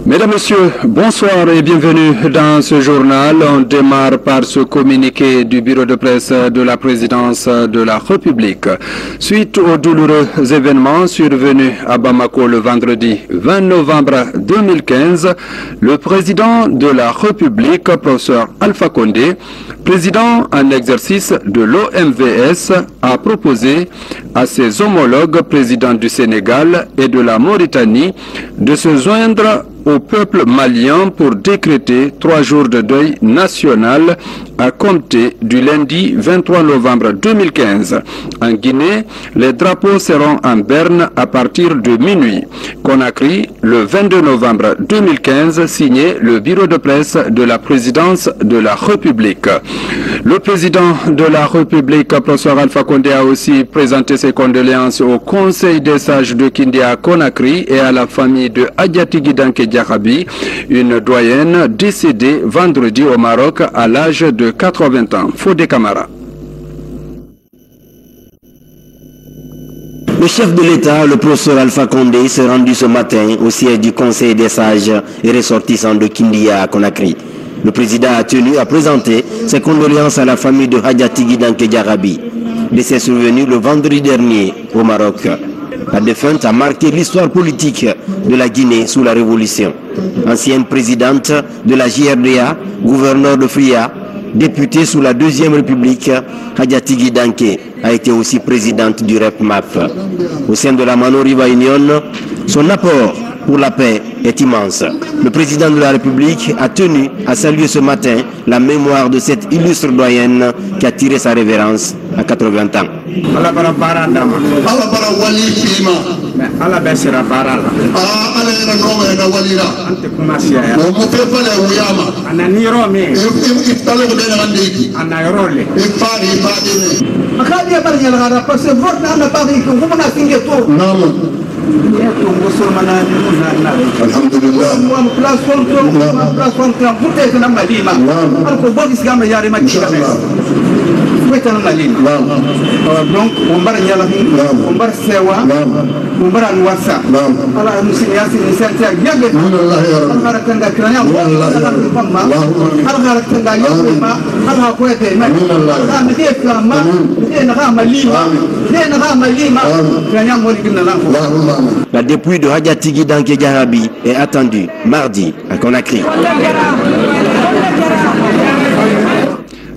Mesdames, Messieurs, bonsoir et bienvenue dans ce journal. On démarre par ce communiqué du bureau de presse de la présidence de la République. Suite aux douloureux événements survenus à Bamako le vendredi 20 novembre 2015, le président de la République, professeur Alpha Condé, président en exercice de l'OMVS, a proposé à ses homologues présidents du Sénégal et de la Mauritanie de se joindre au peuple malien pour décréter 3 jours de deuil national à compter du lundi 23 novembre 2015. En Guinée, les drapeaux seront en berne à partir de minuit. Conakry, le 22 novembre 2015, signé le bureau de presse de la présidence de la République. Le président de la République, professeur Alpha Condé, a aussi présenté ses condoléances au Conseil des sages de Kindia à Conakry et à la famille de Adjatigui Danké Diakhaby, une doyenne décédée vendredi au Maroc à l'âge de 80 ans. Fodé Camara. Le chef de l'État, le professeur Alpha Condé, s'est rendu ce matin au siège du Conseil des sages et ressortissants de Kindia à Conakry. Le président a tenu à présenter ses condoléances à la famille de Adjatigui Danké Diakhaby, décès survenu le vendredi dernier au Maroc. La défunte a marqué l'histoire politique de la Guinée sous la Révolution. Ancienne présidente de la JRDA, gouverneur de Fria, députée sous la Deuxième République, Adjatigui Danké a été aussi présidente du REPMAP. Au sein de la Manoriva Union, son apport pour la paix est immense. Le président de la République a tenu à saluer ce matin la mémoire de cette illustre doyenne qui a tiré sa révérence à 80 ans. Donc, on va y aller, on va se voir, on va nous voir ça. Alors, nous sommes ici, La dépouille de Adjatigui Danké Diakhaby est attendue mardi à Conakry.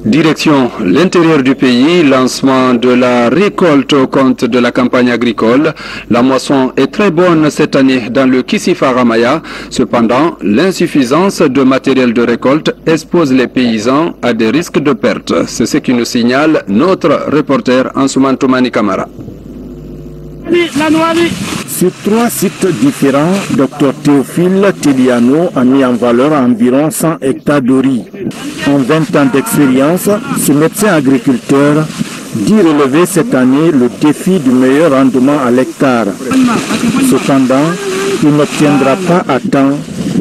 Direction l'intérieur du pays, lancement de la récolte au compte de la campagne agricole. La moisson est très bonne cette année dans le Kisifa-Ramaya. Cependant, l'insuffisance de matériel de récolte expose les paysans à des risques de perte. C'est ce qui nous signale notre reporter Ansuman Toumani Kamara. Sur 3 sites différents, Dr Théophile Tiliano a mis en valeur environ 100 hectares de riz. En 20 ans d'expérience, ce médecin agriculteur dit relever cette année le défi du meilleur rendement à l'hectare. Cependant, il n'obtiendra pas à temps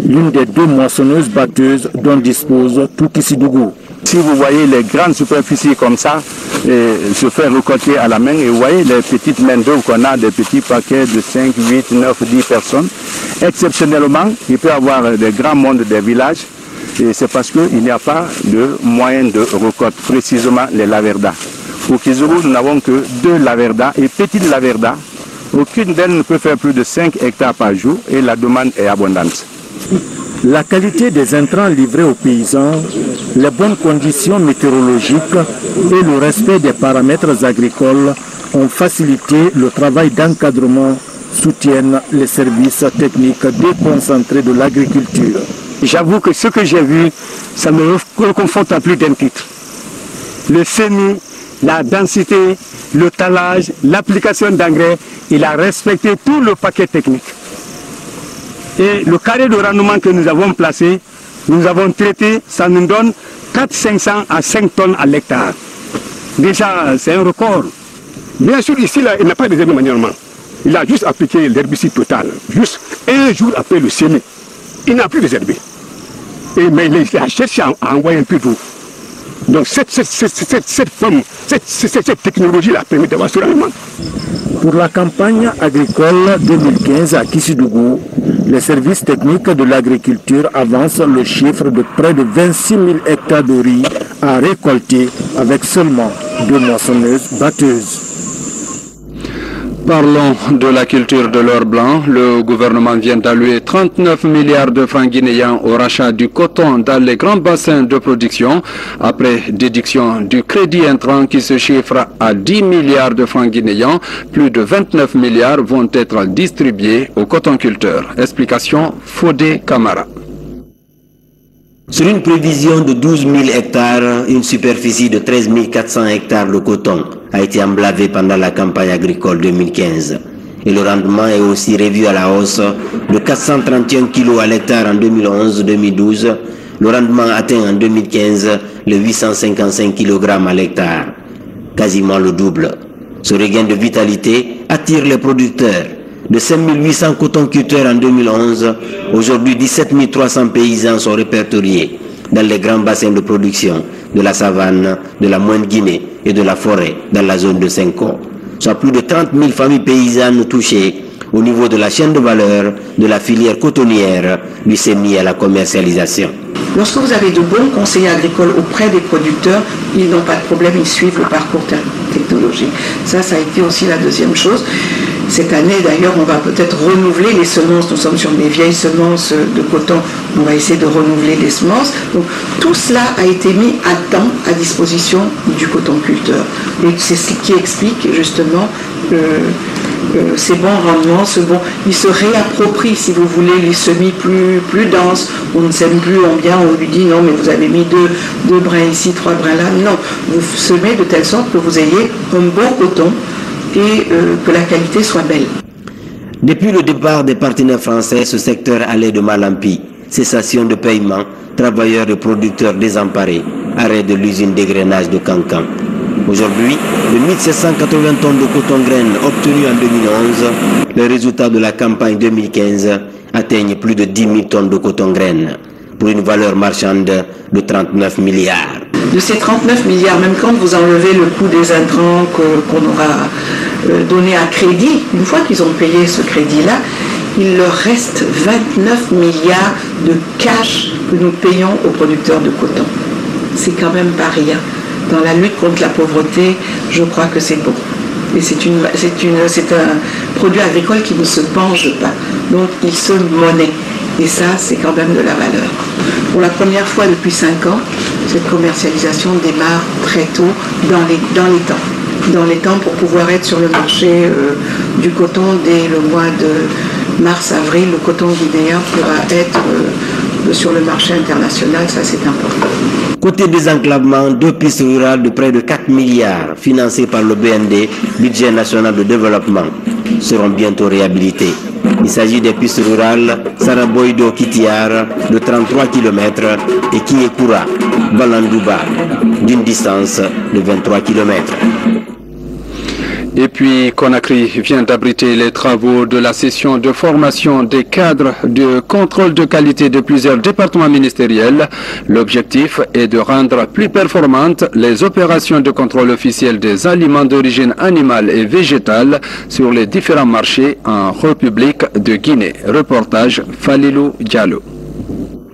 l'une des 2 moissonneuses batteuses dont dispose tout Kissidougou. Si vous voyez les grandes superficies comme ça, se faire récolter à la main, et vous voyez les petites mains d'œuvre qu'on a, des petits paquets de 5, 8, 9, 10 personnes. Exceptionnellement, il peut y avoir des grands mondes des villages, et c'est parce qu'il n'y a pas de moyens de récolte, précisément les laverdas. Au Kizourou, nous n'avons que 2 laverdas, et petites laverdas, aucune d'elles ne peut faire plus de 5 hectares par jour, et la demande est abondante. La qualité des intrants livrés aux paysans, les bonnes conditions météorologiques et le respect des paramètres agricoles ont facilité le travail d'encadrement, soutiennent les services techniques déconcentrés de l'agriculture. J'avoue que ce que j'ai vu, ça me reconforte à plus d'un titre. Le semis, la densité, le talage, l'application d'engrais, il a respecté tout le paquet technique. Et le carré de rendement que nous avons placé, nous avons traité, ça nous donne 400-500 à 5 tonnes à l'hectare. Déjà, c'est un record. Bien sûr, ici, là, il n'a pas de manièrement. Il a juste appliqué l'herbicide total, juste 1 jour après le semis. Il n'a plus de herbicide. Mais il a cherché à envoyer un peu d'eau. Donc cette technologie-là permet d'avoir ce rendement. Pour la campagne agricole 2015 à Kissidougou, les services techniques de l'agriculture avancent le chiffre de près de 26 000 hectares de riz à récolter avec seulement 2 moissonneuses-batteuses. Parlons de la culture de l'or blanc. Le gouvernement vient d'allouer 39 milliards de francs guinéens au rachat du coton dans les grands bassins de production après déduction du crédit intrant qui se chiffre à 10 milliards de francs guinéens. Plus de 29 milliards vont être distribués aux cotonculteurs. Explication Fodé Camara. Sur une prévision de 12 000 hectares, une superficie de 13 400 hectares de coton a été emblavée pendant la campagne agricole 2015. Et le rendement est aussi revu à la hausse de 431 kg à l'hectare en 2011-2012. Le rendement atteint en 2015 les 855 kg à l'hectare, quasiment le double. Ce regain de vitalité attire les producteurs. De 5 800 cotonculteurs en 2011, aujourd'hui 17 300 paysans sont répertoriés dans les grands bassins de production de la savane, de la Moyenne Guinée et de la forêt dans la zone de Senko. Soit plus de 30 000 familles paysannes touchées au niveau de la chaîne de valeur de la filière cotonnière du semis à la commercialisation. Lorsque vous avez de bons conseillers agricoles auprès des producteurs, ils n'ont pas de problème, ils suivent le parcours technologique. Ça a été aussi la deuxième chose. Cette année, d'ailleurs, on va peut-être renouveler les semences. Nous sommes sur des vieilles semences de coton. On va essayer de renouveler les semences. Donc, tout cela a été mis à temps à disposition du cotonculteur. Et c'est ce qui explique justement ces bons rendements. Il se réapproprie, si vous voulez, les semis plus denses. On ne sème plus en bien, on lui dit non, mais vous avez mis deux brins ici, 3 brins là. Non, vous semez de telle sorte que vous ayez un bon coton et que la qualité soit belle. Depuis le départ des partenaires français, ce secteur allait de mal en pis. Cessation de paiement, travailleurs et producteurs désemparés, arrêt de l'usine d'égrainage de Cancan. Aujourd'hui, de 1780 tonnes de coton-graines obtenues en 2011, les résultats de la campagne 2015 atteignent plus de 10 000 tonnes de coton-graines, pour une valeur marchande de 39 milliards. De ces 39 milliards, même quand vous enlevez le coût des intrants qu'on aura donné à crédit, une fois qu'ils ont payé ce crédit-là, il leur reste 29 milliards de cash que nous payons aux producteurs de coton. C'est quand même pas rien. Dans la lutte contre la pauvreté, je crois que c'est bon. Et c'est un produit agricole qui ne se penche pas. Donc il se monnaie. Et ça, c'est quand même de la valeur. Pour la première fois depuis 5 ans, cette commercialisation démarre très tôt dans les temps pour pouvoir être sur le marché du coton dès le mois de mars-avril. Le coton guinéen pourra être sur le marché international, ça c'est important. Côté désenclavement, 2 pistes rurales de près de 4 milliards financées par le BND, Budget National de Développement, seront bientôt réhabilitées. Il s'agit des pistes rurales Saraboido-Kitiar de 33 km et Kiekura-Balandouba d'une distance de 23 km. Et puis, Conakry vient d'abriter les travaux de la session de formation des cadres de contrôle de qualité de plusieurs départements ministériels. L'objectif est de rendre plus performantes les opérations de contrôle officiel des aliments d'origine animale et végétale sur les différents marchés en République de Guinée. Reportage Falilou Diallo.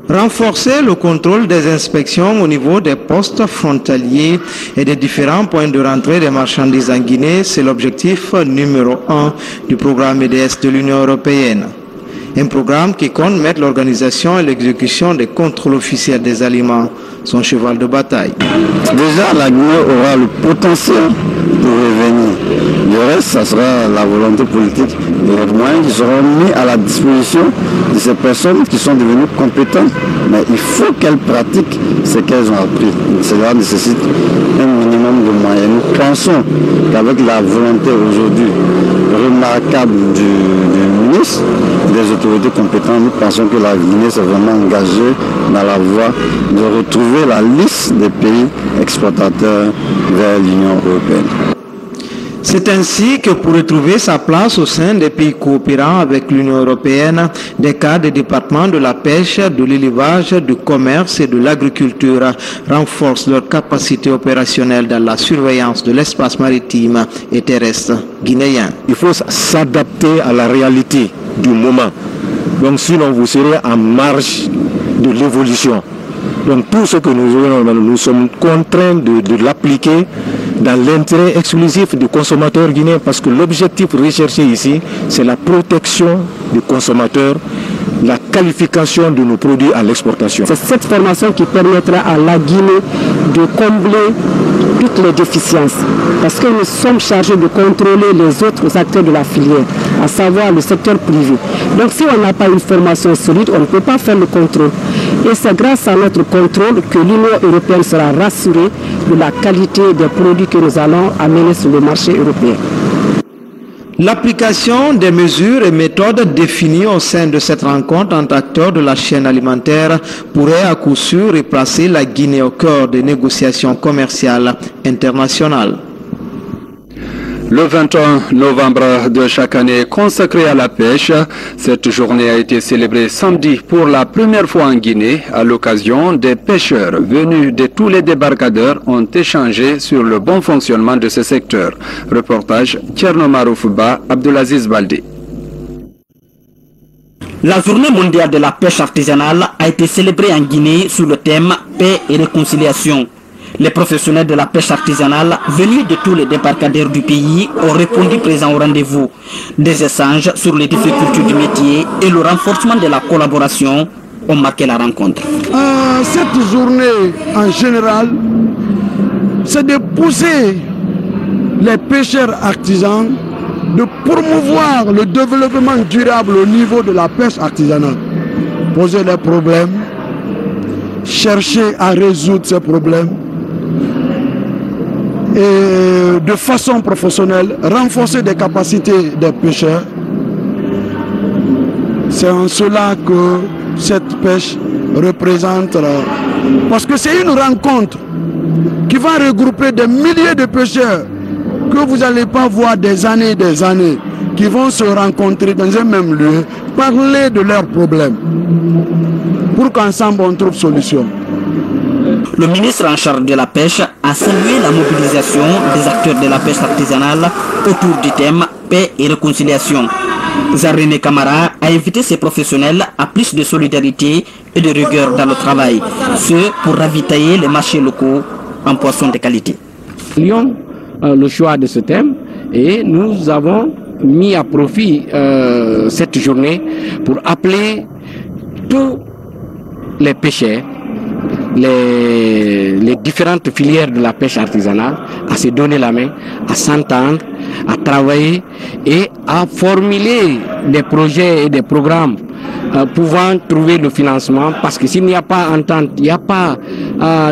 Renforcer le contrôle des inspections au niveau des postes frontaliers et des différents points de rentrée des marchandises en Guinée, c'est l'objectif numéro 1 du programme EDS de l'Union européenne. Un programme qui compte mettre l'organisation et l'exécution des contrôles officiels des aliments, son cheval de bataille. Déjà, la Guinée aura le potentiel pour revenir. Le reste, ça sera la volonté politique et les moyens qui seront mis à la disposition de ces personnes qui sont devenues compétentes. Mais il faut qu'elles pratiquent ce qu'elles ont appris. Cela nécessite un minimum de moyens. Nous pensons qu'avec la volonté aujourd'hui remarquable du ministre, des autorités compétentes, nous pensons que la Guinée s'est vraiment engagée dans la voie de retrouver la liste des pays exportateurs vers l'Union européenne. C'est ainsi que pour retrouver sa place au sein des pays coopérants avec l'Union européenne, des cadres des départements de la pêche, de l'élevage, du commerce et de l'agriculture renforcent leur capacité opérationnelle dans la surveillance de l'espace maritime et terrestre guinéen. Il faut s'adapter à la réalité du moment. Donc sinon vous serez en marge de l'évolution. Donc tout ce que nous sommes contraints de l'appliquer dans l'intérêt exclusif du consommateur guinéen, parce que l'objectif recherché ici, c'est la protection du consommateur, la qualification de nos produits à l'exportation. C'est cette formation qui permettra à la Guinée de combler toutes les déficiences, parce que nous sommes chargés de contrôler les autres acteurs de la filière, à savoir le secteur privé. Donc si on n'a pas une formation solide, on ne peut pas faire le contrôle. Et c'est grâce à notre contrôle que l'Union européenne sera rassurée de la qualité des produits que nous allons amener sur le marché européen. L'application des mesures et méthodes définies au sein de cette rencontre entre acteurs de la chaîne alimentaire pourrait à coup sûr replacer la Guinée au cœur des négociations commerciales internationales. Le 21 novembre de chaque année consacré à la pêche, cette journée a été célébrée samedi pour la première fois en Guinée. À l'occasion, des pêcheurs venus de tous les débarcadères ont échangé sur le bon fonctionnement de ce secteur. Reportage Tcherno Maroufba, Abdelaziz Baldé. La journée mondiale de la pêche artisanale a été célébrée en Guinée sous le thème paix et réconciliation. Les professionnels de la pêche artisanale venus de tous les débarcadères du pays ont répondu présents au rendez-vous. Des échanges sur les difficultés du métier et le renforcement de la collaboration ont marqué la rencontre. Cette journée en général, c'est de pousser les pêcheurs artisans, de promouvoir le développement durable au niveau de la pêche artisanale. Poser les problèmes, chercher à résoudre ces problèmes, et de façon professionnelle, renforcer les capacités des pêcheurs. C'est en cela que cette pêche représente, parce que c'est une rencontre qui va regrouper des milliers de pêcheurs que vous n'allez pas voir des années, qui vont se rencontrer dans un même lieu, parler de leurs problèmes, pour qu'ensemble on trouve solution. Le ministre en charge de la pêche a salué la mobilisation des acteurs de la pêche artisanale autour du thème paix et réconciliation. Zarine Kamara a invité ses professionnels à plus de solidarité et de rigueur dans le travail, ce pour ravitailler les marchés locaux en poissons de qualité. Nous avons le choix de ce thème et nous avons mis à profit cette journée pour appeler tous les pêcheurs, les différentes filières de la pêche artisanale à se donner la main, à s'entendre, à travailler et à formuler des projets et des programmes pouvant trouver le financement, parce que s'il n'y a pas d'entente, il n'y a pas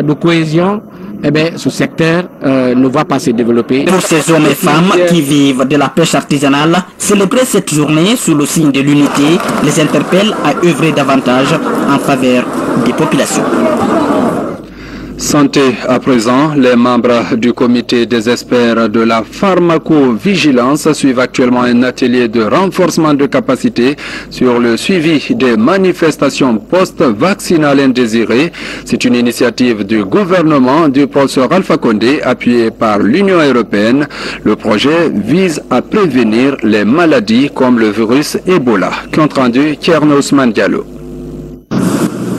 de cohésion, eh bien, ce secteur ne va pas se développer. Pour ces hommes et femmes qui vivent de la pêche artisanale, célébrer cette journée sous le signe de l'unité les interpelle à œuvrer davantage en faveur des populations. Santé à présent, les membres du comité des experts de la pharmacovigilance suivent actuellement un atelier de renforcement de capacité sur le suivi des manifestations post-vaccinales indésirées. C'est une initiative du gouvernement du professeur Alpha Condé appuyée par l'Union européenne. Le projet vise à prévenir les maladies comme le virus Ebola. Compte rendu, Tcherno Ousmane Diallo.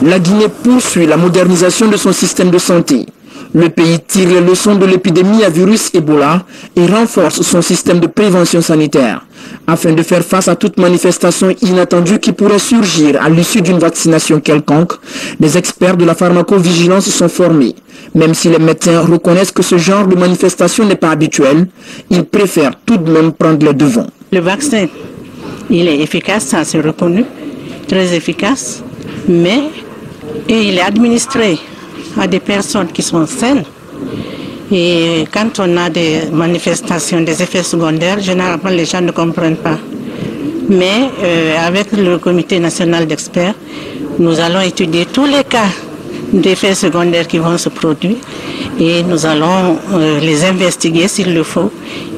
La Guinée poursuit la modernisation de son système de santé. Le pays tire les leçons de l'épidémie à virus Ebola et renforce son système de prévention sanitaire. Afin de faire face à toute manifestation inattendue qui pourrait surgir à l'issue d'une vaccination quelconque, les experts de la pharmacovigilance sont formés. Même si les médecins reconnaissent que ce genre de manifestation n'est pas habituel, ils préfèrent tout de même prendre le devant. Le vaccin, il est efficace, ça c'est reconnu, très efficace, mais il est administré à des personnes qui sont saines. Et quand on a des manifestations, des effets secondaires, généralement les gens ne comprennent pas. Mais avec le comité national d'experts, nous allons étudier tous les cas d'effets secondaires qui vont se produire et nous allons les investiguer s'il le faut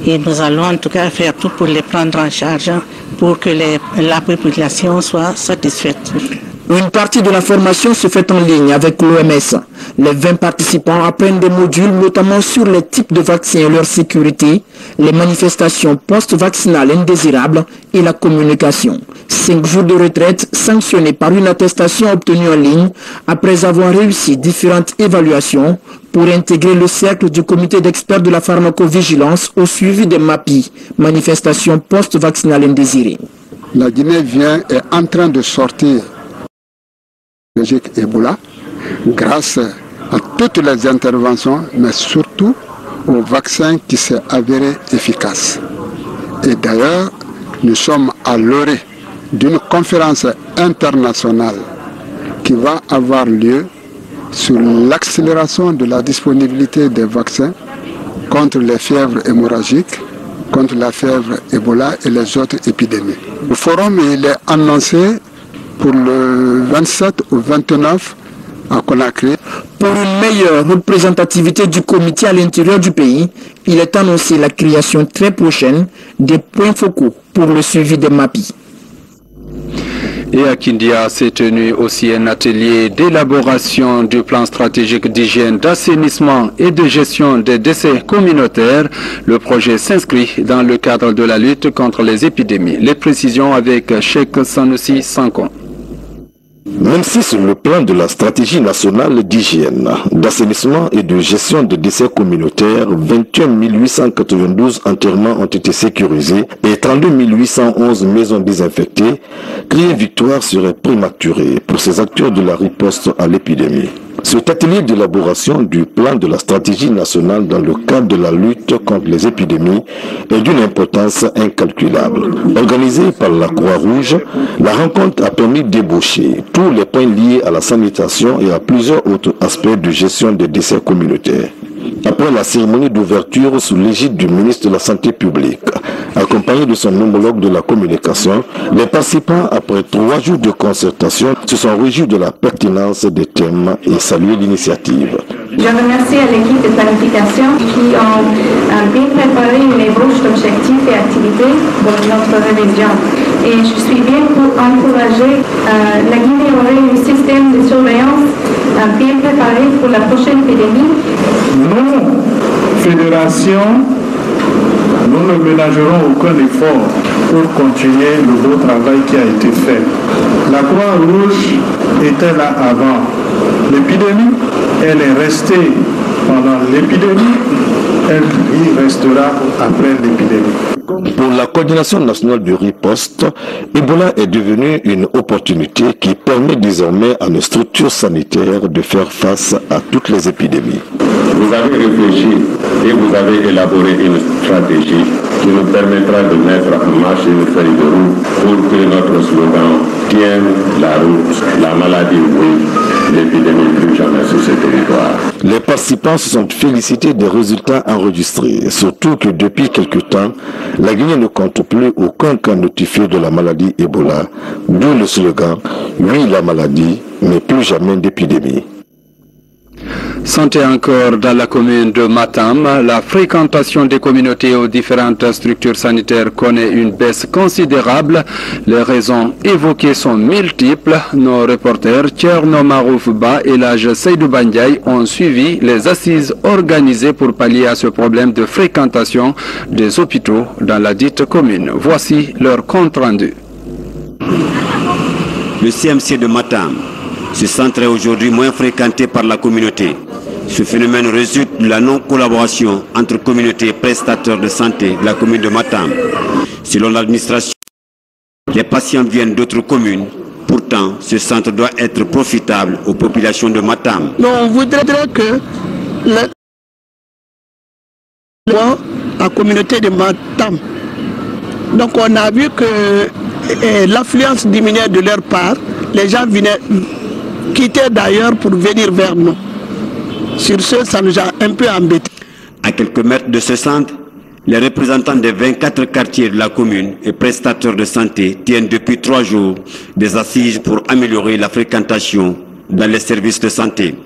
et nous allons en tout cas faire tout pour les prendre en charge pour que la population soit satisfaite. Une partie de la formation se fait en ligne avec l'OMS. Les 20 participants apprennent des modules notamment sur les types de vaccins et leur sécurité, les manifestations post-vaccinales indésirables et la communication. 5 jours de retraite sanctionnés par une attestation obtenue en ligne après avoir réussi différentes évaluations pour intégrer le cercle du comité d'experts de la pharmacovigilance au suivi des MAPI, manifestations post-vaccinales indésirées. La Guinée est en train de sortir Ebola grâce à toutes les interventions, mais surtout au vaccin qui s'est avéré efficace. Et d'ailleurs, nous sommes à l'orée d'une conférence internationale qui va avoir lieu sur l'accélération de la disponibilité des vaccins contre les fièvres hémorragiques, contre la fièvre Ebola et les autres épidémies. Le forum il est annoncé pour le 27 au 29 à Conakry. Pour une meilleure représentativité du comité à l'intérieur du pays, il est annoncé la création très prochaine des points focaux pour le suivi des MAPI. Et à Kindia s'est tenu aussi un atelier d'élaboration du plan stratégique d'hygiène, d'assainissement et de gestion des décès communautaires. Le projet s'inscrit dans le cadre de la lutte contre les épidémies. Les précisions avec Cheikh Sanoussi Sankon. Même si sur le plan de la stratégie nationale d'hygiène, d'assainissement et de gestion des décès communautaires, 21 892 enterrements ont été sécurisés et 32 811 maisons désinfectées, crier victoire serait prématuré pour ces acteurs de la riposte à l'épidémie. Cet atelier d'élaboration du plan de la stratégie nationale dans le cadre de la lutte contre les épidémies est d'une importance incalculable. Organisée par la Croix-Rouge, la rencontre a permis d'ébaucher tous les points liés à la sanitation et à plusieurs autres aspects de gestion des décès communautaires. Après la cérémonie d'ouverture sous l'égide du ministre de la Santé publique, accompagné de son homologue de la communication, les participants, après 3 jours de concertation, se sont réjouis de la pertinence des thèmes et salué l'initiative. Je remercie à l'équipe de planification qui ont bien préparé une ébauche d'objectifs et activités pour notre révision. Et je suis bien encouragée. La Guinée aurait un système de surveillance bien préparé pour la prochaine épidémie. Nous, fédération, nous ne ménagerons aucun effort pour continuer le beau travail qui a été fait. La Croix-Rouge était là avant l'épidémie, elle est restée pendant l'épidémie, elle y restera après l'épidémie. Pour la coordination nationale du riposte, Ebola est devenu une opportunité qui permet désormais à nos structures sanitaires de faire face à toutes les épidémies. Vous avez réfléchi et vous avez élaboré une stratégie qui nous permettra de mettre en marche une feuille de route pour que notre slogan tienne la route, la maladie oui, l'épidémie plus jamais sur ce territoire. Les participants se sont félicités des résultats enregistrés, surtout que depuis quelque temps, la Guinée ne compte plus aucun cas notifié de la maladie Ebola, d'où le slogan « Oui, la maladie, mais plus jamais d'épidémie ». Santé encore dans la commune de Matam, la fréquentation des communautés aux différentes structures sanitaires connaît une baisse considérable. Les raisons évoquées sont multiples. Nos reporters Thierno Marouf Ba et l'âge Seydou Bandiaï ont suivi les assises organisées pour pallier à ce problème de fréquentation des hôpitaux dans la dite commune. Voici leur compte rendu. Le CMC de Matam, ce centre est aujourd'hui moins fréquenté par la communauté. Ce phénomène résulte de la non-collaboration entre communautés et prestataires de santé de la commune de Matam. Selon l'administration, les patients viennent d'autres communes. Pourtant, ce centre doit être profitable aux populations de Matam. Donc, on voudrait que la communauté de Matam. Donc, on a vu que l'affluence diminuait de leur part. Les gens quittaient d'ailleurs pour venir vers nous. Sur ce, ça nous a un peu embêtés. À quelques mètres de ce centre, les représentants des 24 quartiers de la commune et prestataires de santé tiennent depuis 3 jours des assises pour améliorer la fréquentation dans les services de santé.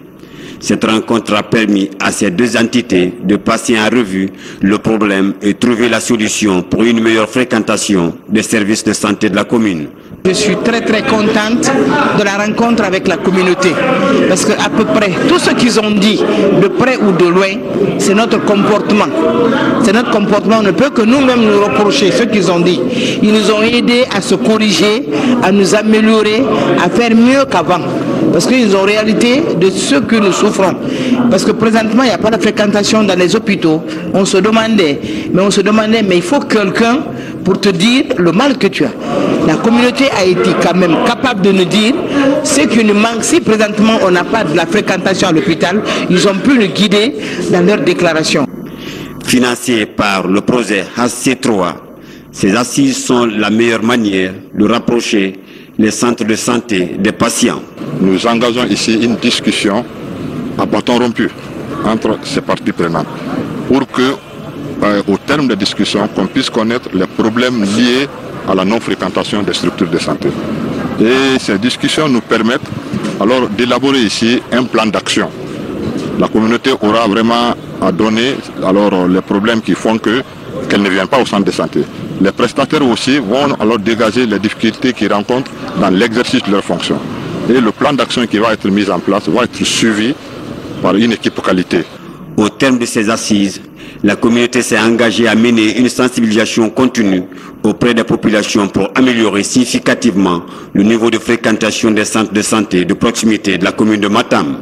Cette rencontre a permis à ces deux entités de passer en revue le problème et trouver la solution pour une meilleure fréquentation des services de santé de la commune. Je suis très contente de la rencontre avec la communauté parce qu'à peu près tout ce qu'ils ont dit, de près ou de loin, c'est notre comportement. C'est notre comportement, on ne peut que nous-mêmes nous reprocher ce qu'ils ont dit. Ils nous ont aidés à se corriger, à nous améliorer, à faire mieux qu'avant. Parce qu'ils ont réalité de ce que nous souffrons. Parce que présentement, il n'y a pas de fréquentation dans les hôpitaux. On se demandait, mais il faut quelqu'un pour te dire le mal que tu as. La communauté a été quand même capable de nous dire ce qui nous manque. Si présentement on n'a pas de la fréquentation à l'hôpital, ils ont pu nous guider dans leurs déclarations. Financé par le projet HC3, ces assises sont la meilleure manière de rapprocher les centres de santé des patients. Nous engageons ici une discussion à bâton rompu entre ces parties prenantes pour que, au terme de discussion, qu'on puisse connaître les problèmes liés à la non-fréquentation des structures de santé. Et ces discussions nous permettent alors d'élaborer ici un plan d'action. La communauté aura vraiment à donner alors les problèmes qui font qu'elle ne vient pas au centre de santé. Les prestataires aussi vont alors dégager les difficultés qu'ils rencontrent dans l'exercice de leurs fonctions. Et le plan d'action qui va être mis en place va être suivi par une équipe qualité. Au terme de ces assises, la communauté s'est engagée à mener une sensibilisation continue auprès des populations pour améliorer significativement le niveau de fréquentation des centres de santé de proximité de la commune de Matam.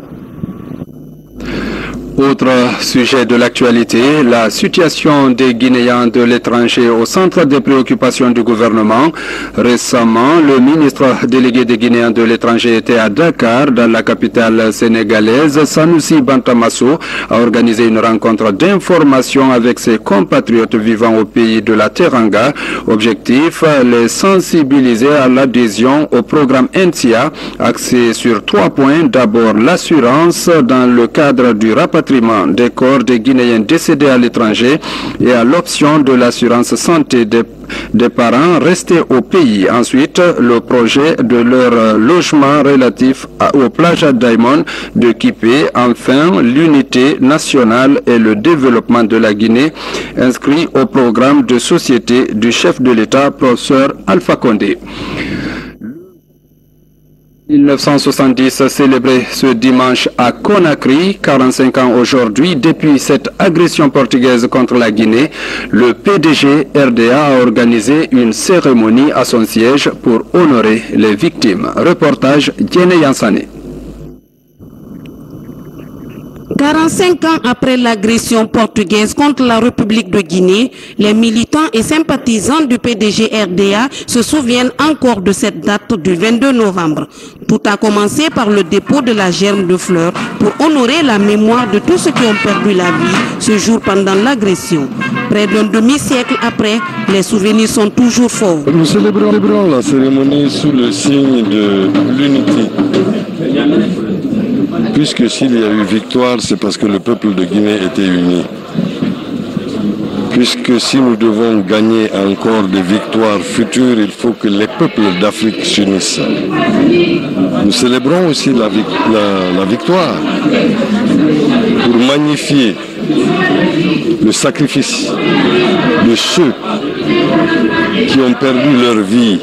Autre sujet de l'actualité, la situation des Guinéens de l'étranger au centre des préoccupations du gouvernement. Récemment, le ministre délégué des Guinéens de l'étranger était à Dakar, dans la capitale sénégalaise. Sanoussi Bantamasso a organisé une rencontre d'information avec ses compatriotes vivant au pays de la Teranga. Objectif, les sensibiliser à l'adhésion au programme NCA, axé sur 3 points. D'abord, l'assurance dans le cadre du rapatriement des corps des Guinéens décédés à l'étranger et à l'option de l'assurance santé des parents restés au pays. Ensuite, le projet de leur logement relatif au Plaja Diamond de Kipé. Enfin, l'unité nationale et le développement de la Guinée inscrit au programme de société du chef de l'État, professeur Alpha Condé. 1970 célébré ce dimanche à Conakry, 45 ans aujourd'hui. Depuis cette agression portugaise contre la Guinée, le PDG RDA a organisé une cérémonie à son siège pour honorer les victimes. Reportage Djene Yansane. 45 ans après l'agression portugaise contre la République de Guinée, les militants et sympathisants du PDG RDA se souviennent encore de cette date du 22 novembre. Tout a commencé par le dépôt de la germe de fleurs pour honorer la mémoire de tous ceux qui ont perdu la vie ce jour pendant l'agression. Près d'un demi-siècle après, les souvenirs sont toujours forts. Nous célébrons la cérémonie sous le signe de l'unité. Puisque s'il y a eu victoire, c'est parce que le peuple de Guinée était uni. Puisque si nous devons gagner encore des victoires futures, il faut que les peuples d'Afrique s'unissent. Nous célébrons aussi la victoire pour magnifier le sacrifice de ceux qui ont perdu leur vie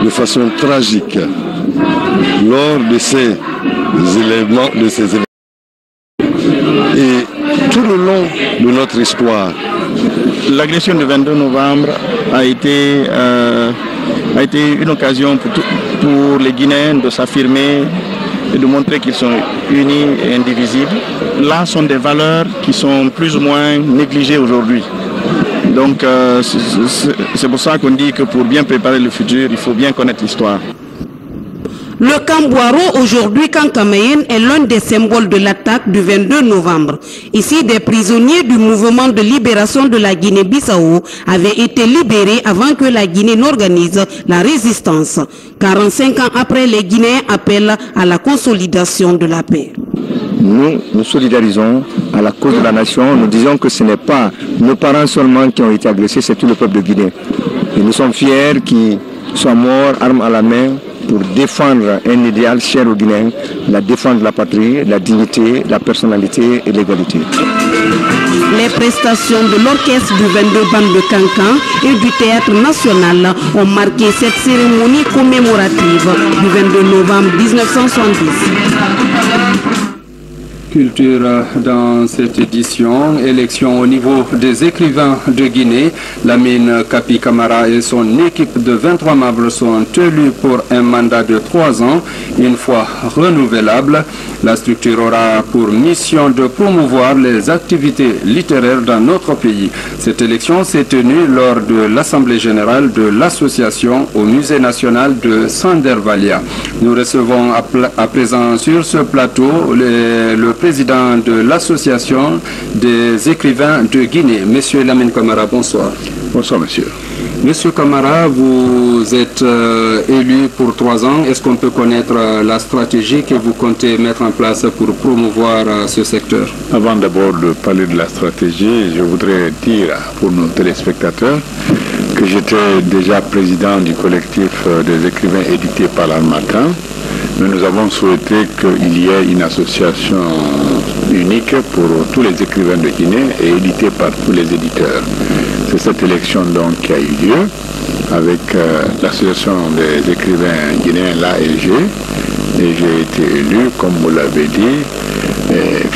de façon tragique lors de ces éléments, et tout le long de notre histoire. L'agression du 22 novembre a été une occasion pour les Guinéens de s'affirmer et de montrer qu'ils sont unis et indivisibles. Là sont des valeurs qui sont plus ou moins négligées aujourd'hui. Donc c'est pour ça qu'on dit que pour bien préparer le futur, il faut bien connaître l'histoire. Le Camboiro, aujourd'hui Kankameyen, est l'un des symboles de l'attaque du 22 novembre. Ici, des prisonniers du mouvement de libération de la Guinée-Bissau avaient été libérés avant que la Guinée n'organise la résistance. 45 ans après, les Guinéens appellent à la consolidation de la paix. Nous solidarisons à la cause de la nation. Nous disons que ce n'est pas nos parents seulement qui ont été agressés, c'est tout le peuple de Guinée. Et nous sommes fiers qu'ils soient morts, armes à la main, pour défendre un idéal cher aux Guinéens, la défense de la patrie, la dignité, la personnalité et l'égalité. Les prestations de l'orchestre du 22 bandes de Cancan et du Théâtre National ont marqué cette cérémonie commémorative du 22 novembre 1970. Culture dans cette édition, élection au niveau des écrivains de Guinée. Lamine Kapi Camara et son équipe de 23 membres sont élus pour un mandat de 3 ans, une fois renouvelable. La structure aura pour mission de promouvoir les activités littéraires dans notre pays. Cette élection s'est tenue lors de l'Assemblée générale de l'association au Musée national de Sandervalia. Nous recevons à présent sur ce plateau le président de l'association des écrivains de Guinée, Monsieur Lamine Camara. Bonsoir. Bonsoir, monsieur. Monsieur Camara, vous êtes élu pour 3 ans. Est-ce qu'on peut connaître la stratégie que vous comptez mettre en place pour promouvoir ce secteur? Avant d'abord de parler de la stratégie, je voudrais dire pour nos téléspectateurs que j'étais déjà président du collectif des écrivains édités par l'Harmattan. Mais nous avons souhaité qu'il y ait une association unique pour tous les écrivains de Guinée et éditée par tous les éditeurs. C'est cette élection donc qui a eu lieu avec l'association des écrivains guinéens, l'ALG, et j'ai été élu, comme vous l'avez dit,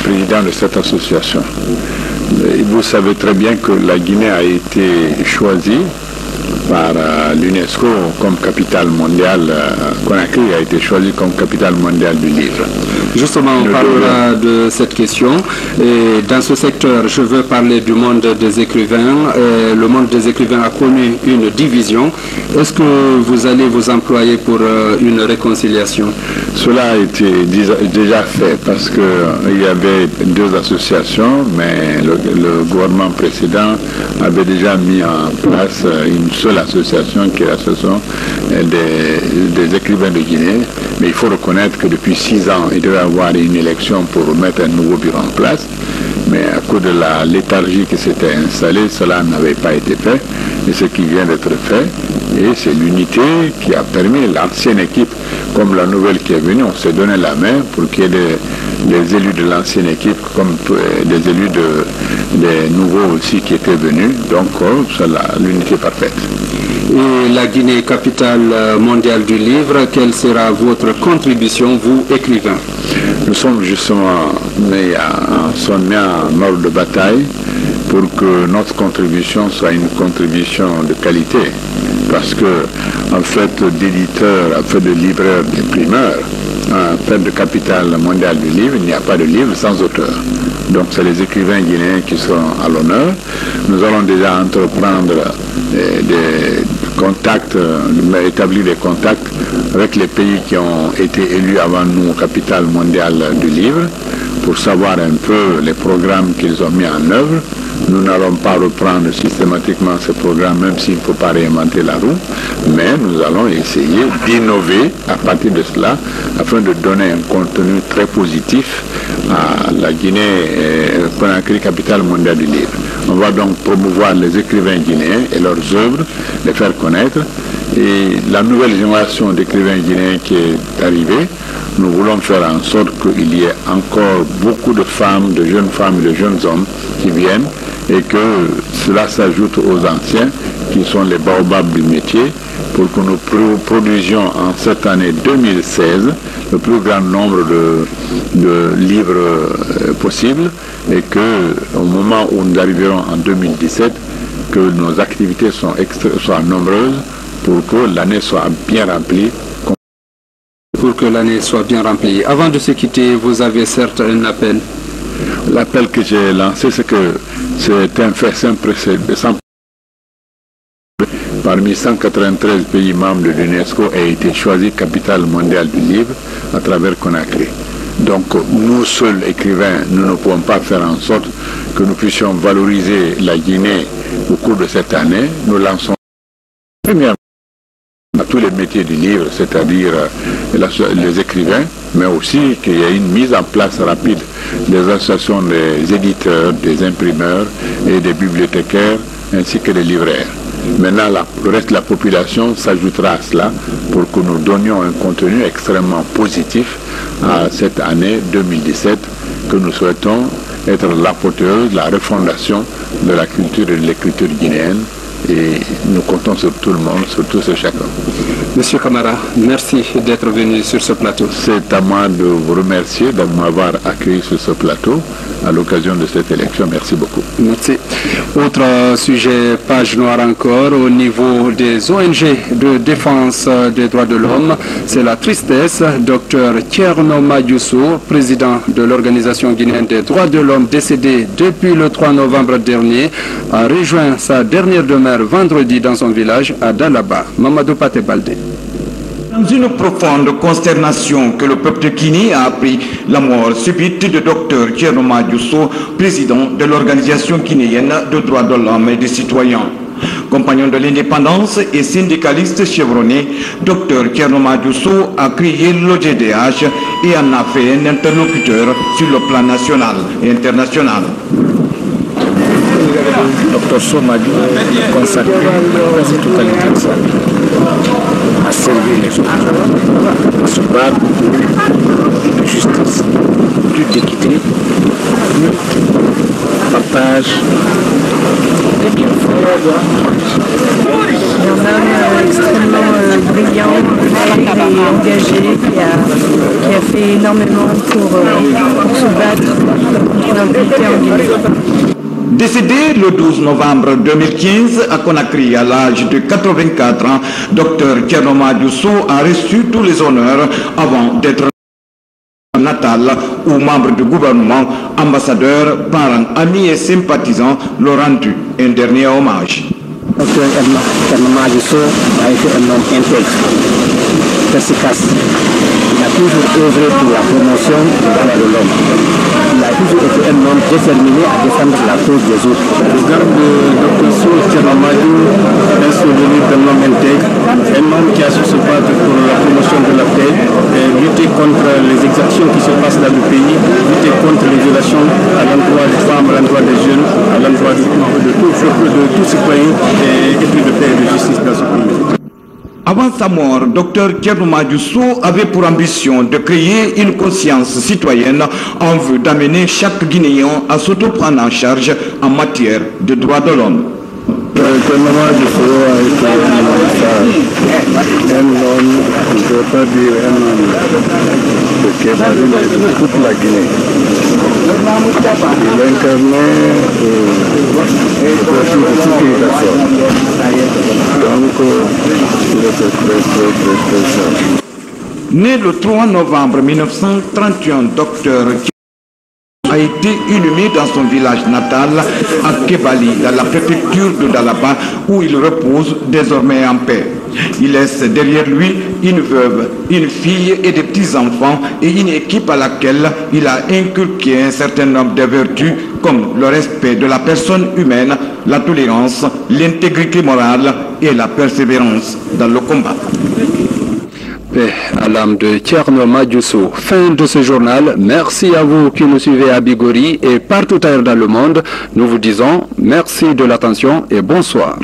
président de cette association. Et vous savez très bien que la Guinée a été choisie par l'UNESCO comme capitale mondiale. Conakry a été choisi comme capitale mondiale du livre. Justement, on parlera de cette question. Et dans ce secteur, je veux parler du monde des écrivains. Le monde des écrivains a connu une division. Est-ce que vous allez vous employer pour une réconciliation? Cela a été déjà fait parce qu'il y avait 2 associations, mais le gouvernement précédent avait déjà mis en place une seule association qui est l'association des écrivains de Guinée. Mais il faut reconnaître que depuis 6 ans, il devait y avoir une élection pour mettre un nouveau bureau en place. Mais à cause de la léthargie qui s'était installée, cela n'avait pas été fait. Et ce qui vient d'être fait, et c'est l'unité qui a permis l'ancienne équipe, comme la nouvelle qui est venue, on s'est donné la main pour qu'il y ait des élus de l'ancienne équipe, comme des élus des nouveaux aussi qui étaient venus. Donc, c'est l'unité parfaite. Et la Guinée, capitale mondiale du livre, quelle sera votre contribution, vous, écrivains? Nous sommes justement nés en ordre de bataille pour que notre contribution soit une contribution de qualité. Parce que, en fait, d'éditeurs, en fait de libraires, d'imprimeurs, en fait de capitale mondiale du livre, il n'y a pas de livre sans auteur. Donc c'est les écrivains guinéens qui sont à l'honneur. Nous allons déjà entreprendre des contacts, établir des contacts avec les pays qui ont été élus avant nous capitale mondiale du livre pour savoir un peu les programmes qu'ils ont mis en œuvre. Nous n'allons pas reprendre systématiquement ce programme, même s'il ne faut pas réinventer la roue, mais nous allons essayer d'innover à partir de cela, afin de donner un contenu très positif à la Guinée-Conakry, capitale mondiale du livre. On va donc promouvoir les écrivains guinéens et leurs œuvres, les faire connaître. Et la nouvelle génération d'écrivains guinéens qui est arrivée, nous voulons faire en sorte qu'il y ait encore beaucoup de femmes, de jeunes femmes et de jeunes hommes qui viennent et que cela s'ajoute aux anciens qui sont les baobabs du métier pour que nous produisions en cette année 2016 le plus grand nombre de livres possible et qu'au moment où nous arriverons en 2017, que nos activités soient nombreuses pour que l'année soit bien remplie. Pour que l'année soit bien remplie. Avant de se quitter, vous avez certes un appel. L'appel que j'ai lancé, c'est que c'est un fait sans précédent. Parmi 193 pays membres de l'UNESCO a été choisi capitale mondiale du livre à travers Conakry. Donc nous seuls écrivains, nous ne pouvons pas faire en sorte que nous puissions valoriser la Guinée au cours de cette année. Nous lançons premièrement à tous les métiers du livre, c'est-à-dire les écrivains, mais aussi qu'il y ait une mise en place rapide des associations des éditeurs, des imprimeurs et des bibliothécaires, ainsi que des livraires. Maintenant, le reste de la population s'ajoutera à cela pour que nous donnions un contenu extrêmement positif à cette année 2017 que nous souhaitons être l'apôthéose, la refondation de la culture et de l'écriture guinéenne. Et nous comptons sur tout le monde, sur tous et chacun. Monsieur Camara, merci d'être venu sur ce plateau. C'est à moi de vous remercier de m'avoir accueilli sur ce plateau à l'occasion de cette élection. Merci beaucoup. Merci. Autre sujet, page noire encore, au niveau des ONG de défense des droits de l'homme, c'est la tristesse. Dr Thierno Madjousso, président de l'Organisation guinéenne des droits de l'homme, décédé depuis le 3 novembre dernier, a rejoint sa dernière demeure vendredi dans son village à Dalaba. Mamadou Paté Baldé. Dans une profonde consternation que le peuple de Guinée a appris la mort subite de Dr Thierno Madjousso, président de l'Organisation guinéenne de droits de l'homme et des citoyens. Compagnon de l'indépendance et syndicaliste chevronné, Dr Thierno Madjousso a créé l'OGDH et en a fait un interlocuteur sur le plan national et international. Dr Somadou a consacré la quasi-totalité de sa vie à servir les autres, à se battre de justice, plus d'équité, plus partage des bienfaits. Un homme extrêmement brillant et engagé qui a fait énormément pour se battre contre l'impunité en Guinée. Décédé le 12 novembre 2015 à Conakry à l'âge de 84 ans, Dr Thierno Madjousso a reçu tous les honneurs avant d'être natal ou membre du gouvernement, ambassadeurs, parents, amis et sympathisants l'ont rendu un dernier hommage. Dr Thierno Madjousso a été un homme intègre, perspicace. Il a toujours œuvré pour la promotion des droits de l'homme. Il a toujours été un homme déterminé à défendre la cause des autres. Je garde Dr Thierno Madjousso un souvenir d'un homme intègre, un homme qui a su se battre pour la promotion de la paix, lutter contre les exactions qui se passent dans le pays, lutter contre les violations à l'endroit des femmes, à l'endroit des jeunes, à l'endroit de tout citoyen et plus de paix et de justice dans ce pays. Avant sa mort, Dr Thierno Madjousso avait pour ambition de créer une conscience citoyenne en vue d'amener chaque Guinéen à s'auto-prendre en charge en matière de droits de l'homme. Thierno Madjousso a été un homme, je ne peux pas dire un homme de Kébarim, mais de toute la Guinée. Il incarnait le principe de civilisation. Donc, il était très simple. Né le 3 novembre 1931, Dr a été inhumé dans son village natal à Kébali, dans la préfecture de Dalaba, où il repose désormais en paix. Il laisse derrière lui une veuve, une fille et des petits-enfants et une équipe à laquelle il a inculqué un certain nombre de vertus comme le respect de la personne humaine, la tolérance, l'intégrité morale et la persévérance dans le combat. Paix à l'âme de Thierno Madjousso. Fin de ce journal. Merci à vous qui nous suivez à Bigori et partout ailleurs dans le monde. Nous vous disons merci de l'attention et bonsoir.